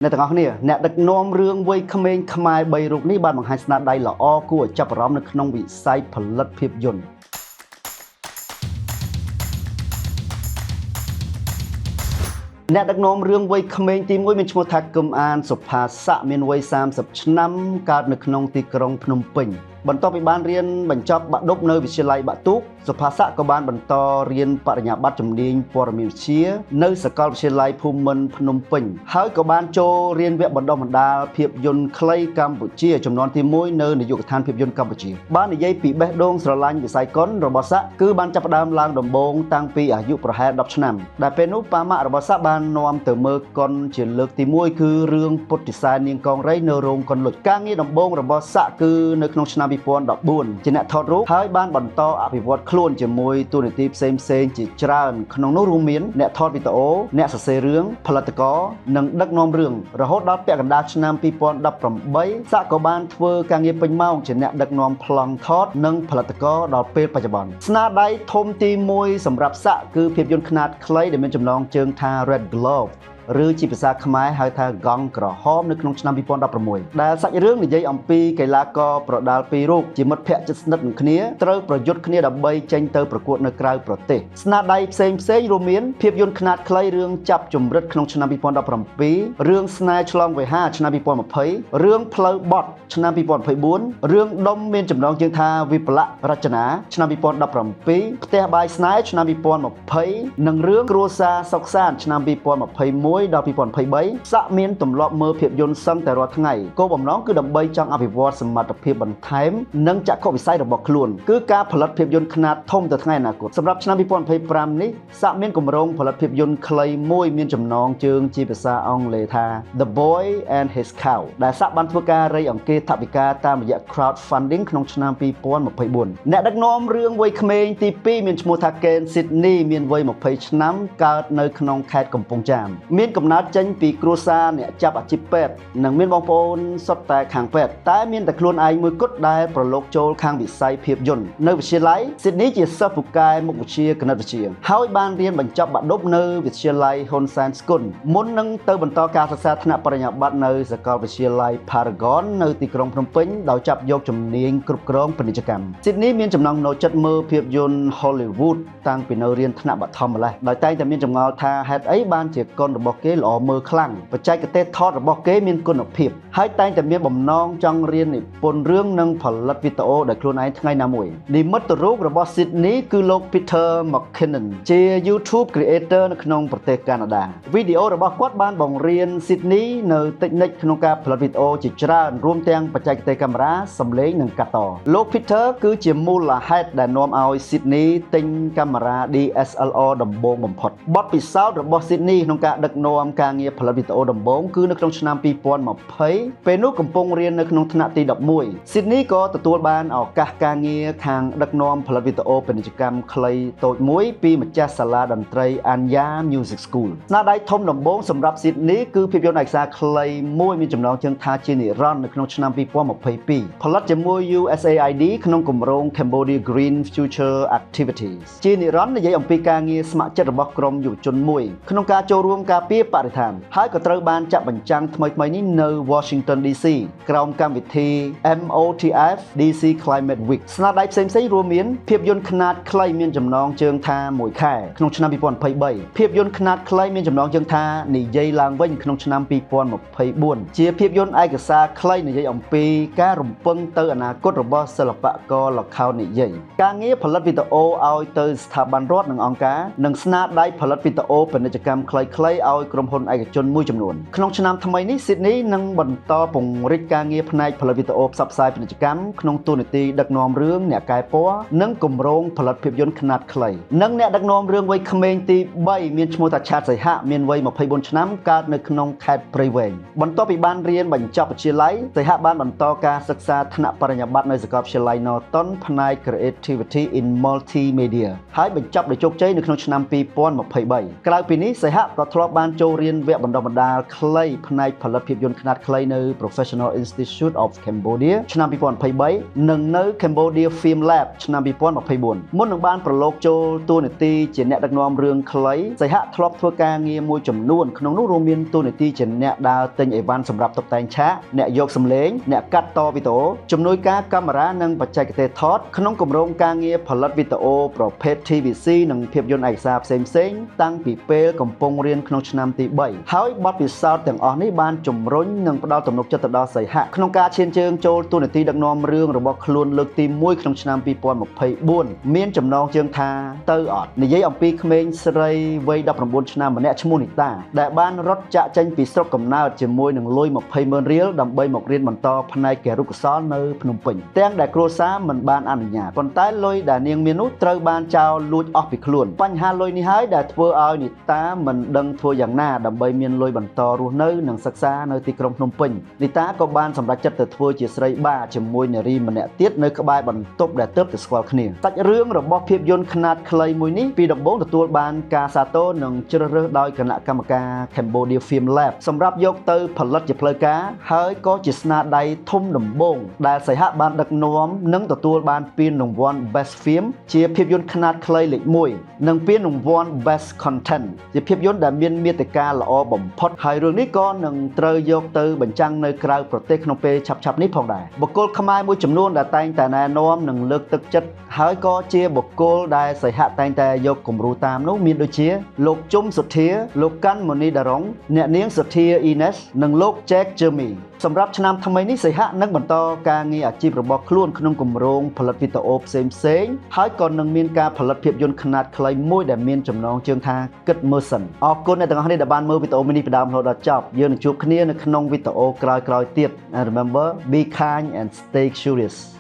ในต่างกันเนี่ยអ្នកដឹកនាំរឿងវ័យក្មេងខ្មែរ3រូបនេះបានបង្ហាញស្នាដៃល្អគួរឲ្យចាប់អារម្មណ៍នៅក្នុងវិស័យផលិតភាពយន្តអ្នកដឹកនាំរឿងវ័យក្មេងទី1មានឈ្មោះថាគឹមអានសុផាស័កមានវ័យ30ឆ្នាំកើតនៅក្នុងទីក្រុងភ្នំពេញបន្ទាប់ពីបានរៀនបញ្ចប់បាក់ឌុបនៅវិទ្យាល័យបាក់ទូកសុផាស័កក៏បានបន្តរៀនបរិញ្ញាបត្រជំនាញព័ត៌មានវិទ្យានៅសាកលវិទ្យាល័យភូមិន្ទភ្នំពេញហើយក៏បានចូលរៀនវគ្គបណ្ដុះបណ្ដាលភាពយន្តខ្លីកម្ពុជាចំនួនទី1នៅនាយកដ្ឋានភាពយន្តកម្ពុជាបាននិយាយពីបេះដូងស្រឡាញ់វិស័យកុនរបស់ស័កគឺបានចាប់ផ្ដើមឡើងដំបូងតាំងពីអាយុប្រហែល10ឆ្នាំដែលពេលនោះប៉ាម៉ាក់របស់ស័កបាននាំទៅមើលកុនជាលើកទី1គឺរឿងពុទ្ធិសែននាងកង្រីនៅរោងកុនលុចការងារដំបូងរបស់ស័កគឺនៅក្នុងឆ្នាំ2014ជាអ្នកថតរូបហើយបានបន្តអភិវឌ្ឍខ្លួនជាមួយតួនាទីផ្សេងជាច្រើនក្នុងនោះរួមមានអ្នកថតវីដេអូអ្នកសរសេររឿងផលិតករនិងដឹកនាំរឿងរហូតដល់ពាក់កណ្ដាលឆ្នាំ2018ស័កក៏បានធ្វើការងារពេញម៉ោងជាអ្នកដឹកនាំប្លង់ថតនិងផលិតករដល់ពេលបច្ចុប្បន្នស្នាដៃធំទី1សម្រាប់ស័កគឺភាពយន្តខ្នាតខ្លីដែលមានចំណងជើងថា Red Gloveឬជាភាសាខ្មែរហៅថាកង់ក្រហមនៅក្នុងឆ្នាំ2016ដែលសាច់រឿងនិយាយអំពីកីឡាករប្រដាល់2រូបជាមិត្តភក្តិជិតស្និទ្ធនឹងគ្នាត្រូវប្រយុទ្ធគ្នាដើម្បីចេញទៅប្រកួតនៅក្រៅប្រទេសស្នាដៃផ្សេងរួមមានភាពយន្តខ្នាតខ្លីរឿងចាប់ជំរិតក្នុងឆ្នាំ2017រឿងស្នេហ៍ឆ្លងវេហាឆ្នាំ2020រឿងផ្លូវបត់ឆ្នាំ2024រឿងដុំមានចំណងជើងថាវិប្លៈរចនាឆ្នាំ2017ផ្ទះបាយស្នេហ៍ឆ្នាំ2020និងរឿងគ្រួសារសុខសាន្តឆ្នាំ2021ដល់2023ស័កមានទម្លាប់មើលភាពយន្តសឹងតែរាល់ថ្ងៃគោលបំណងគឺដើម្បីចង់អភិវឌ្ឍសមត្ថភាពបន្ថែមនិងចក្ខុវិស័យរបស់ខ្លួនគឺការផលិតភាពយន្តខ្នាតធំទៅថ្ងៃអនាគតសម្រាប់ឆ្នាំ2025នេះស័កមានគម្រោងផលិតភាពយន្តខ្លីមួយមានចំណងជើងជាភាសាអង់គ្លេសថា The Boy and His Cow ដែលស័កបានធ្វើការរៃអង្គាសថវិកាតាមរយៈ crowdfunding ក្នុងឆ្នាំ2024អ្នកដឹកនាំរឿងវ័យក្មេងទី2មានឈ្មោះថា Ken Sydney មានវ័យ20ឆ្នាំកើតនៅក្នុងខេត្តកំពង់ចាមមានកំណើតចេញពីគ្រួសារអ្នកចាប់អាជីពពេទ្យនិងមានបងប្អូនសុទ្ធតែខាងពេទ្យតែមានតែខ្លួនឯងមួយគត់ដែលប្រឡូកចូលខាងវិស័យភាពយន្តនៅវិទ្យាល័យ Sydney ជាសិស្សពូកែមុខវិជ្ជាគណិតវិទ្យាហើយបានរៀនបញ្ចប់បាក់ឌុបនៅវិទ្យាល័យហ៊ុនសែនស្គុនមុននឹងទៅបន្តការសិក្សាថ្នាក់បរិញ្ញាបត្រនៅសាកលវិទ្យាល័យ Paragon នៅទីក្រុងភ្នំពេញដោយចាប់យកជំនាញគ្រប់គ្រងពាណិជ្ជកម្ម Sydney មានចំណង់ចំណូលចិត្តមើលភាពយន្ត Hollywood តាំងពីនៅរៀនថ្នាក់បឋមម្ល៉េះដោយតែងតែមានចម្ងល់ថាហេតុអីបានជាកុនរបស់គេល្អមើលខ្លាំងបច្ចេកទេសថតរបស់គេមានគុណភាពហើយតែងតែមានបំណងចង់រៀននិពន្ធរឿងនិងផលិតវីដេអូដោយខ្លួនឯងថ្ងៃណាមួយនិមិត្តរូបរបស់ Sydney គឺលោក Peter McKinnon ជា YouTube creator នៅក្នុងប្រទេសកាណាដាវីដេអូរបស់គាត់បានបង្រៀន Sydney នៅតិចនិចក្នុងការផលិតវីដេអូជាច្រើនរួមទាំងបច្ចេកទេសកាមេរ៉ាសំឡេងនិងកាត់តលោក Peter គឺជាមូលហេតុដែលនាំឲ្យ Sydney ទិញកាមេរ៉ា DSLR ដំបូងបំផុតបទពិសោធន៍របស់ Sydney ក្នុងការដឹកនាំការងារផលិតវីដេអូដំបូងគឺនៅក្នុងឆ្នាំ2020ពេលនោះកំពុងរៀននៅក្នុងថ្នាក់ទី11 Sydney ក៏ទទួលបានឱកាសការងារខាងដឹកនាំផលិតវីដេអូពាណិជ្ជកម្មខ្លីតូចមួយពីម្ចាស់សាលាតន្ត្រី Anya Music School ស្នាដៃធំដំបូងសម្រាប់ Sydney គឺភាពយន្តឯកសារខ្លីមួយមានចំណងជើងថាជានិរន្តរ៍នៅក្នុងឆ្នាំ2022ផលិតជាមួយ USAID ក្នុងគម្រោង Cambodia Green Future Activities ជានិរន្តរ៍និយាយអំពីការងារស្ម័គ្រចិត្តរបស់ក្រុមយុវជនមួយក្នុងការចូលរួមការពារបរិស្ថានហើយក៏ត្រូវបានចាក់បញ្ចាំងថ្មីនេះនៅ Washington DC ក្រោមកម្មវិធី MOTF DC Climate Week ស្នាដៃផ្សេងរួមមានភាពយន្តខ្នាតខ្លីមានចំណងជើងថា1ខែក្នុងឆ្នាំ2023ភាពយន្តខ្នាតខ្លីមានចំណងជើងថានិយាយឡើងវិញក្នុងឆ្នាំ2024ជាភាពយន្តឯកសារខ្លីនិយាយអំពីការរំពឹងទៅអនាគតរបស់សិល្បករល្ខោននិយាយការងារផលិតវីដេអូឲ្យទៅស្ថាប័នរដ្ឋនិងអង្គការនិងស្នាដៃផលិតវីដេអូពាណិជ្ជកម្មខ្លីៗឲ្យក្រុមហ៊ុនឯកជនមួយចំនួនក្នុងឆ្នាំថ្មីនេះ Sydney នឹងបន្តពង្រីកការងារផ្នែកផលិតវីដេអូផ្សព្វផ្សាយពាណិជ្ជកម្មក្នុងតួនាទីដឹកនាំរឿងអ្នកកែពណ៌និងគម្រោងផលិតភាពយន្តខ្នាតខ្លីនិងអ្នកដឹកនាំរឿងវ័យក្មេងទី3មានឈ្មោះថាឆាតសីហៈមានវ័យ24ឆ្នាំកើតនៅក្នុងខេត្តព្រៃវែងបន្ទាប់ពីបានរៀនបញ្ចប់វិទ្យាល័យសីហៈបានបន្តការសិក្សាថ្នាក់បរិញ្ញាបត្រនៅសាកលវិទ្យាល័យ Norton ផ្នែក Creativity in Multimedia ហើយបញ្ចប់ដោយជោគជ័យនៅក្នុងឆ្នាំ2023ក្រៅពីនេះសីហៈក៏ធ្លាប់បាន បានចូលរៀនវគ្គបណ្ដុះបណ្ដាលខ្លីផ្នែកផលិតភាពយន្តខ្នាតខ្លីនៅ Professional Institute of Cambodia ឆ្នាំ2023និងនៅ Cambodia Film Lab ឆ្នាំ2024មុននឹងបានប្រឡូកចូលតួនាទីជាអ្នកដឹកនាំរឿងខ្លីសីហៈធ្លាប់ធ្វើការងារមួយចំនួនក្នុងនោះរួមមានតួនាទីជាអ្នកដើរទិញអីវ៉ាន់សម្រាប់តុបតែងឆាកអ្នកយកសំឡេងអ្នកកាត់តវីដេអូជំនួយការកាមេរ៉ានិងបច្ចេកទេសថតក្នុងគម្រោងការងារផលិតវីដេអូប្រភេទ TVC និងភាពយន្តឯកសារផ្សេងៗតាំងពីពេលកំពុងរៀនក្នុងឆ្នាំទី3ហើយបទពិសោធន៍ទាំងអស់នេះបានជំរុញនិងផ្ដល់ទំនុកចិត្តទៅដល់សីហៈក្នុងការឈានជើងចូលតួនាទីដឹកនាំរឿងរបស់ខ្លួនលើកទី1ក្នុងឆ្នាំ2024មានចំណងជើងថាទៅអត់និយាយអំពីក្មេងស្រីវ័យ19ឆ្នាំម្នាក់ឈ្មោះនីតាដែលបានរត់ចាក់ចេញពីស្រុកកំណើតជាមួយនឹងលុយ20,000 រៀលដើម្បីមករៀនបន្តផ្នែកគរុកោសល្យនៅភ្នំពេញទាំងដែលគ្រួសារមិនបានអនុញ្ញាតប៉ុន្តែលុយដែលនាងមាននោះត្រូវបានចោលលួចអស់ពីខ្លួនបញ្ហាលុយនេះហើយដែលធ្វើឲ្យនីតាមិនដឹងធ្វើយ៉ាងណាដើម្បីមានលុយបន្តរស់នៅនិងសិក្សានៅទីក្រុងភ្នំពេញនីតាក៏បានសម្រេចចិត្តទៅធ្វើជាស្រីបារជាមួយនារីម្នាក់ទៀតនៅក្បែរបន្ទប់ដែលទើបតែស្គាល់គ្នាសាច់រឿងរបស់ភាពយន្តខ្នាតខ្លីមួយនេះពីដំបូងទទួលបានការសាទរនិងជ្រើសរើសដោយគណៈកម្មការ Cambodia Film Lab សម្រាប់យកទៅផលិតជាផ្លូវការហើយក៏ជាស្នាដៃធំដំបូងដែលសីហៈបានដឹកនាំនិងទទួលបានពានរង្វាន់ Best Film ជាភាពយន្តខ្នាតខ្លីលេខ1និងពានរង្វាន់ Best Content ជាភាពយន្តដែលមានមាតិកាល្អបំផុតហើយរឿងនេះក៏នឹងត្រូវយកទៅបញ្ចាំងនៅក្រៅប្រទេសក្នុងពេលឆាប់ៗនេះផងដែរបុគ្គលខ្មែរមួយចំនួនដែលតែងតែណែនាំនិងលើកទឹកចិត្តហើយក៏ជាបុគ្គលដែលសីហៈតែងតែយកគំរូតាមនោះមានដូចជាលោកជុំសុធា លោកកាន់ម៉ូនីដារុងអ្នកនាងសុធាអ៊ីណេសនិងលោកចែកជឺមីសម្រាប់ឆ្នាំថ្មីនេះសីហៈនឹងបន្តការងារអាជីពរបស់ខ្លួនក្នុងគម្រោងផលិតវីដេអូផ្សេងៗហើយក៏នឹងមានការផលិតភាពយន្តខ្នាតខ្លីមួយដែលមានចំណងជើងថាគិតមើលសិនអរគុណអ្នកទាំងអស់គ្នាដែលបានមើលវីដេអូនេះពីដើមរហូតដល់ចប់យើងនឹងជួបគ្នានៅក្នុងវីដេអូក្រោយៗទៀត and remember be kind and stay curious